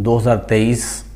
2023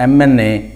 MNA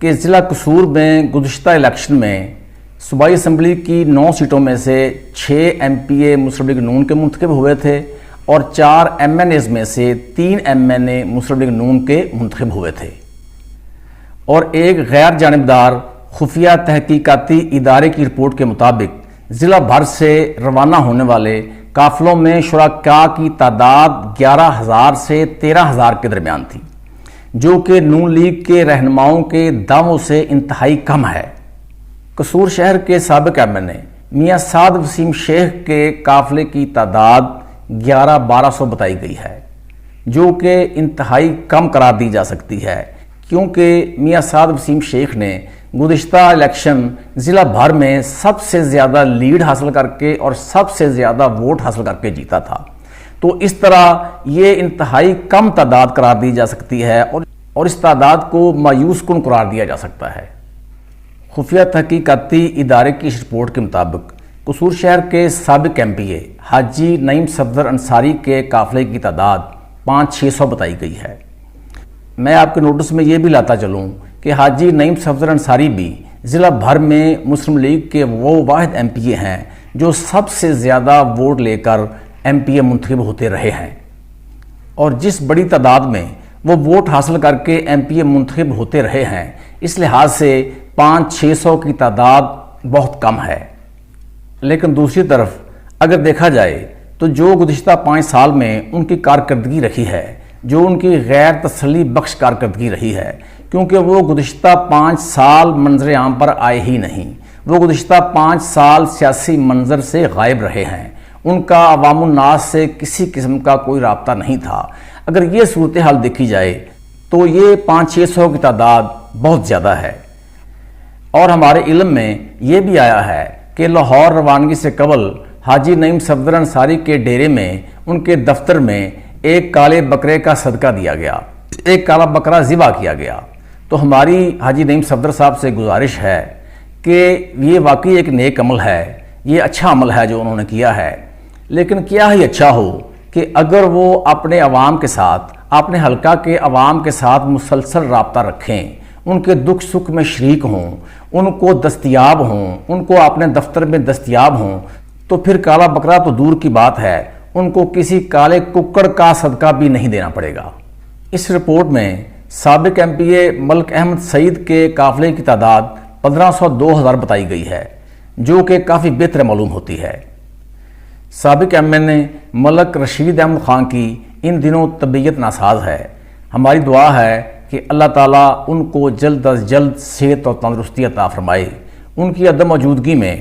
کہ ضلع قصور میں گزشتہ الیکشن میں صوبائی اسمبلی کی 9 سیٹوں میں سے 6 ایم پی اے مسلم لیگ نون کے منتخب ہوئے تھے اور 4 ایم این ایز میں سے 3 ایم این اے مسلم لیگ نون کے منتخب ہوئے تھے، اور ایک غیر جانبدار خفیہ تحقیقاتی ادارے کی رپورٹ کے مطابق ضلع بھر سے روانہ ہونے والے قافلوں میں شرکاء کی تعداد 11,000 سے 13,000 کے درمیان تھی، جو کہ نون لیگ کے رہنماؤں کے دعووں سے انتہائی کم ہے۔ قصور شہر کے سابق ایم این اے میاں سعد وسیم شیخ کے قافلے کی تعداد 11,1200 بتائی گئی ہے، جو کہ انتہائی کم قرار دی جا سکتی ہے، کیونکہ میاں سعد وسیم شیخ نے گزشتہ الیکشن ضلع بھر میں سب سے زیادہ لیڈ حاصل کر کے اور سب سے زیادہ ووٹ حاصل کر کے جیتا تھا، تو اس طرح یہ انتہائی کم تعداد قرار دی جا سکتی ہے اور اس تعداد کو مایوس کن قرار دیا جا سکتا ہے۔ خفیہ تحقیقاتی ادارے کی اس رپورٹ کے مطابق قصور شہر کے سابق ایم پی اے حاجی نعیم صفدر انصاری کے قافلے کی تعداد 500-600 بتائی گئی ہے۔ میں آپ کے نوٹس میں یہ بھی لاتا چلوں کہ حاجی نعیم صفدر انصاری بھی ضلع بھر میں مسلم لیگ کے وہ واحد ایم پی اے ہیں جو سب سے زیادہ ووٹ لے کر ایم پی اے منتخب ہوتے رہے ہیں، اور جس بڑی تعداد میں وہ ووٹ حاصل کر کے ایم پی اے منتخب ہوتے رہے ہیں، اس لحاظ سے 500-600 کی تعداد بہت کم ہے۔ لیکن دوسری طرف اگر دیکھا جائے تو جو گزشتہ 5 سال میں ان کی کارکردگی رہی ہے، جو ان کی غیر تسلی بخش کارکردگی رہی ہے، کیونکہ وہ گزشتہ 5 سال منظر عام پر آئے ہی نہیں، وہ گزشتہ 5 سال سیاسی منظر سے غائب رہے ہیں، ان کا عوام الناس سے کسی قسم کا کوئی رابطہ نہیں تھا۔ اگر یہ صورتحال دیکھی جائے تو یہ 500-600 کی تعداد بہت زیادہ ہے۔ اور ہمارے علم میں یہ بھی آیا ہے کہ لاہور روانگی سے قبل حاجی نعیم صفدر انصاری کے ڈیرے میں ان کے دفتر میں ایک کالے بکرے کا صدقہ دیا گیا، ایک کالا بکرا ذبح کیا گیا۔ تو ہماری حاجی نعیم صفدر صاحب سے گزارش ہے کہ یہ واقعی ایک نیک عمل ہے، یہ اچھا عمل ہے جو انہوں نے کیا ہے، لیکن کیا ہی اچھا ہو کہ اگر وہ اپنے عوام کے ساتھ، اپنے حلقہ کے عوام کے ساتھ مسلسل رابطہ رکھیں، ان کے دکھ سکھ میں شریک ہوں، ان کو دستیاب ہوں، ان کو اپنے دفتر میں دستیاب ہوں، تو پھر کالا بکرا تو دور کی بات ہے، ان کو کسی کالے ککڑ کا صدقہ بھی نہیں دینا پڑے گا۔ اس رپورٹ میں سابق ایم پی اے ملک احمد سعید کے قافلے کی تعداد 1500-2000 بتائی گئی ہے، جو کہ کافی بہتر معلوم ہوتی ہے۔ سابق ایم این اے ملک رشید احمد خان کی ان دنوں طبیعت ناساز ہے۔ ہماری دعا ہے کہ اللہ تعالیٰ ان کو جلد از جلد صحت اور تندرستی عطا فرمائے۔ ان کی عدم موجودگی میں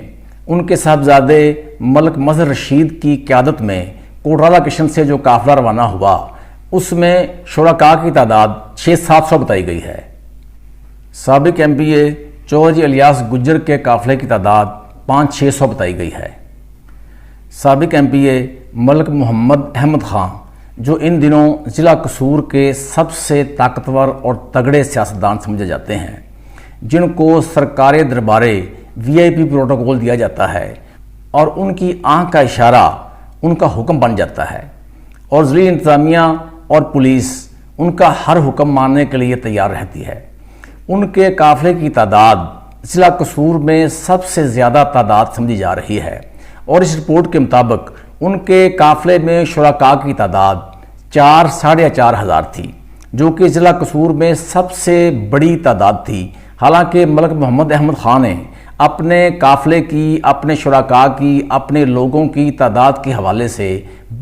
ان کے صاحبزادے ملک مظہر رشید کی قیادت میں کوٹرالہ کشن سے جو قافلہ روانہ ہوا، اس میں شرکاء کی تعداد 600-700 بتائی گئی ہے۔ سابق ایم پی اے چودھری الیاس گجر کے قافلے کی تعداد 500-600 بتائی گئی ہے۔ سابق ایم پی اے ملک محمد احمد خان، جو ان دنوں ضلع قصور کے سب سے طاقتور اور تگڑے سیاستدان سمجھے جاتے ہیں، جن کو سرکار دربارے VIP پروٹوکول دیا جاتا ہے اور ان کی آنکھ کا اشارہ ان کا حکم بن جاتا ہے، اور ضلعی انتظامیہ اور پولیس ان کا ہر حکم ماننے کے لیے تیار رہتی ہے۔ ان کے قافلے کی تعداد ضلع قصور میں سب سے زیادہ تعداد سمجھی جا رہی ہے، اور اس رپورٹ کے مطابق ان کے قافلے میں شرکاء کی تعداد 4-4.5 ہزار تھی، جو کہ ضلع قصور میں سب سے بڑی تعداد تھی۔ حالانکہ ملک محمد احمد خان نے اپنے قافلے کی، اپنے شرکاء کی، اپنے لوگوں کی تعداد کے حوالے سے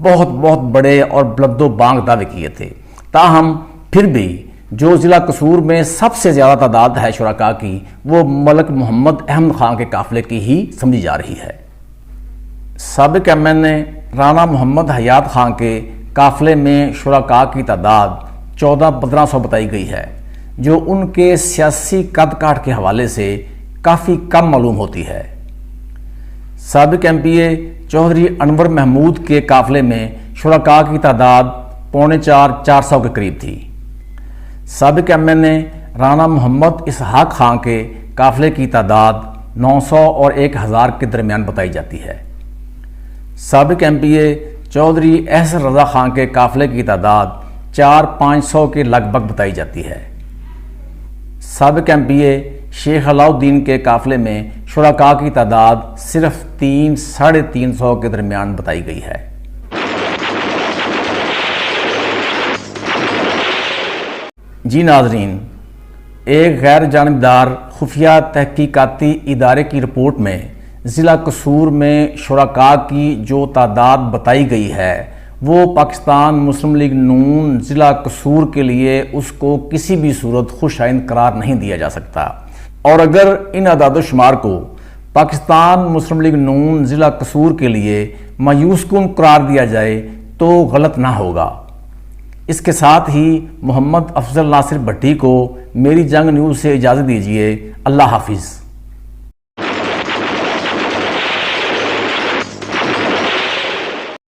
بہت بڑے اور بلند و بانگ دعوے کیے تھے، تاہم پھر بھی جو ضلع قصور میں سب سے زیادہ تعداد ہے شرکاء کی، وہ ملک محمد احمد خان کے قافلے کی ہی سمجھی جا رہی ہے۔ سابق ایم این اے رانا محمد حیات خان کے قافلے میں شرکاء کی تعداد 1400-1500 بتائی گئی ہے، جو ان کے سیاسی قد کاٹ کے حوالے سے کافی کم معلوم ہوتی ہے۔ سابق ایم پی اے چودھری انور محمود کے قافلے میں شرکاء کی تعداد 350-400 کے قریب تھی۔ سابق ایم این اے رانا محمد اسحاق خان کے قافلے کی تعداد 900 اور 1000 کے درمیان بتائی جاتی ہے۔ سابق ایم پی اے چودھری احسن رضا خان کے قافلے کی تعداد 400-500 کے لگ بھگ بتائی جاتی ہے۔ سابق MP شیخ علاؤالدین کے قافلے میں شرکاء کی تعداد صرف 300-350 کے درمیان بتائی گئی ہے۔ جی ناظرین، ایک غیر جانبدار خفیہ تحقیقاتی ادارے کی رپورٹ میں ضلع قصور میں شرکاء کی جو تعداد بتائی گئی ہے وہ پاکستان مسلم لیگ نون ضلع قصور کے لیے اس کو کسی بھی صورت خوش آئند قرار نہیں دیا جا سکتا، اور اگر ان اعداد و شمار کو پاکستان مسلم لیگ نون ضلع قصور کے لیے مایوس کن قرار دیا جائے تو غلط نہ ہوگا۔ اس کے ساتھ ہی محمد افضل ناصر بھٹی کو میری جنگ نیوز سے اجازت دیجیے۔ اللہ حافظ۔